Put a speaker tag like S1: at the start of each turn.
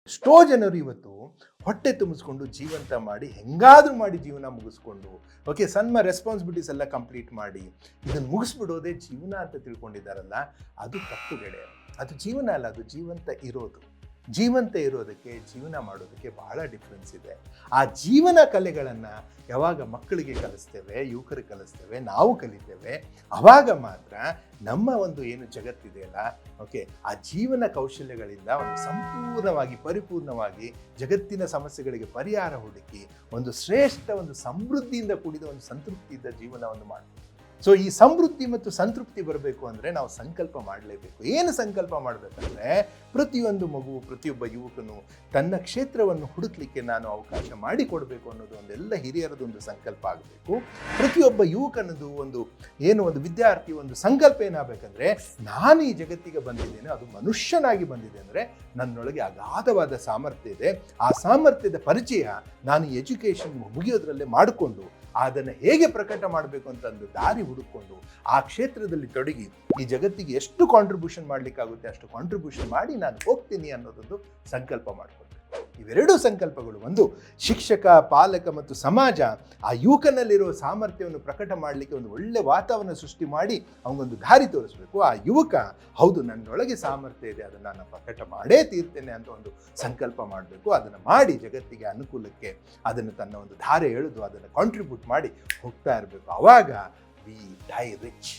S1: ಎಷ್ಟೋ ಜನರು ಇವತ್ತು ಹೊಟ್ಟೆ ತುಂಬಿಸ್ಕೊಂಡು ಜೀವಂತ ಮಾಡಿ ಹೆಂಗಾದ್ರೂ ಮಾಡಿ ಜೀವನ ಮುಗಿಸ್ಕೊಂಡು ಸಣ್ಣ ರೆಸ್ಪಾನ್ಸಿಬಿಲಿಟೀಸ್ ಎಲ್ಲ ಕಂಪ್ಲೀಟ್ ಮಾಡಿ ಇದನ್ನು ಮುಗಿಸ್ಬಿಡೋದೇ ಜೀವನ ಅಂತ ತಿಳ್ಕೊಂಡಿದ್ದಾರಲ್ಲ, ಅದು ತಪ್ಪು ಗೆಳೆಯ. ಅದು ಜೀವನ ಅಲ್ಲ, ಅದು ಜೀವಂತ ಇರೋದಕ್ಕೆ ಜೀವನ ಮಾಡೋದಕ್ಕೆ ಬಹಳ ಡಿಫ್ರೆನ್ಸ್ ಇದೆ. ಆ ಜೀವನ ಕಲೆಗಳನ್ನು ಯಾವಾಗ ಮಕ್ಕಳಿಗೆ ಕಲಿಸ್ತೇವೆ, ಯುವಕರಿಗೆ ಕಲಿಸ್ತೇವೆ, ನಾವು ಕಲಿತೇವೆ, ಆವಾಗ ಮಾತ್ರ ನಮ್ಮ ಒಂದು ಏನು ಜಗತ್ತಿದೆಯಲ್ಲ ಆ ಜೀವನ ಕೌಶಲ್ಯಗಳಿಂದ ಒಂದು ಸಂಪೂರ್ಣವಾಗಿ ಪರಿಪೂರ್ಣವಾಗಿ ಜಗತ್ತಿನ ಸಮಸ್ಯೆಗಳಿಗೆ ಪರಿಹಾರ ಹುಡುಕಿ ಒಂದು ಶ್ರೇಷ್ಠ ಒಂದು ಸಮೃದ್ಧಿಯಿಂದ ಕೂಡಿದ ಒಂದು ಸಂತೃಪ್ತಿಯಿಂದ ಜೀವನವನ್ನು ಮಾಡ್ತೀವಿ. ಸೊ ಈ ಸಮೃದ್ಧಿ ಮತ್ತು ಸಂತೃಪ್ತಿ ಬರಬೇಕು ಅಂದರೆ ನಾವು ಸಂಕಲ್ಪ ಮಾಡಲೇಬೇಕು. ಏನು ಸಂಕಲ್ಪ ಮಾಡಬೇಕಂದ್ರೆ, ಪ್ರತಿಯೊಂದು ಮಗು, ಪ್ರತಿಯೊಬ್ಬ ಯುವಕನು ತನ್ನ ಕ್ಷೇತ್ರವನ್ನು ಹುಡುಕ್ಲಿಕ್ಕೆ ನಾನು ಅವಕಾಶ ಮಾಡಿಕೊಡ್ಬೇಕು ಅನ್ನೋದು ಒಂದೆಲ್ಲ ಹಿರಿಯರದೊಂದು ಸಂಕಲ್ಪ ಆಗಬೇಕು. ಪ್ರತಿಯೊಬ್ಬ ಯುವಕನದು ಒಂದು ವಿದ್ಯಾರ್ಥಿ ಒಂದು ಸಂಕಲ್ಪ ಏನಾಗಬೇಕಂದ್ರೆ, ನಾನು ಈ ಜಗತ್ತಿಗೆ ಬಂದಿದ್ದೇನೆ, ಅದು ಮನುಷ್ಯನಾಗಿ ಬಂದಿದೆ ಅಂದರೆ ನನ್ನೊಳಗೆ ಅಗಾಧವಾದ ಸಾಮರ್ಥ್ಯ ಇದೆ. ಆ ಸಾಮರ್ಥ್ಯದ ಪರಿಚಯ ನಾನು ಎಜುಕೇಷನ್ ಮುಗಿಯೋದ್ರಲ್ಲೇ ಮಾಡಿಕೊಂಡು ಅದನ್ನು ಹೇಗೆ ಪ್ರಕಟ ಮಾಡಬೇಕು ಅಂತ ಒಂದು ದಾರಿ ಹುಡುಕೊಂಡು ಆ ಕ್ಷೇತ್ರದಲ್ಲಿ ತೊಡಗಿ ಈ ಜಗತ್ತಿಗೆ ಎಷ್ಟು ಕಾಂಟ್ರಿಬ್ಯೂಷನ್ ಮಾಡಲಿಕ್ಕಾಗುತ್ತೆ ಅಷ್ಟು ಕಾಂಟ್ರಿಬ್ಯೂಷನ್ ಮಾಡಿ ನಾನು ಹೋಗ್ತೀನಿ ಅನ್ನೋದೊಂದು ಸಂಕಲ್ಪ ಮಾಡಿಕೊಳ್ಬೇಕು. ಇವೆರಡೂ ಸಂಕಲ್ಪಗಳು, ಒಂದು ಶಿಕ್ಷಕ, ಪಾಲಕ ಮತ್ತು ಸಮಾಜ ಆ ಯುವಕನಲ್ಲಿರೋ ಸಾಮರ್ಥ್ಯವನ್ನು ಪ್ರಕಟ ಮಾಡಲಿಕ್ಕೆ ಒಂದು ಒಳ್ಳೆ ವಾತಾವರಣ ಸೃಷ್ಟಿ ಮಾಡಿ ಅವನಿಗೊಂದು ದಾರಿ ತೋರಿಸ್ಬೇಕು. ಆ ಯುವಕ ಹೌದು ನನ್ನೊಳಗೆ ಸಾಮರ್ಥ್ಯ ಇದೆ, ಅದನ್ನು ನಾನು ಪ್ರಕಟ ಮಾಡೇ ತೀರ್ತೇನೆ ಅಂತ ಒಂದು ಸಂಕಲ್ಪ ಮಾಡಬೇಕು. ಅದನ್ನು ಮಾಡಿ ಜಗತ್ತಿಗೆ ಅನುಕೂಲಕ್ಕೆ ಅದನ್ನು ತನ್ನ ಒಂದು ಧಾರೆ ಎಳೆದು ಅದನ್ನು ಕಾಂಟ್ರಿಬ್ಯೂಟ್ ಮಾಡಿ ಹೋಗ್ತಾ ಇರಬೇಕು. ಆವಾಗ ವಿ ಡೈ ರಿಚ್.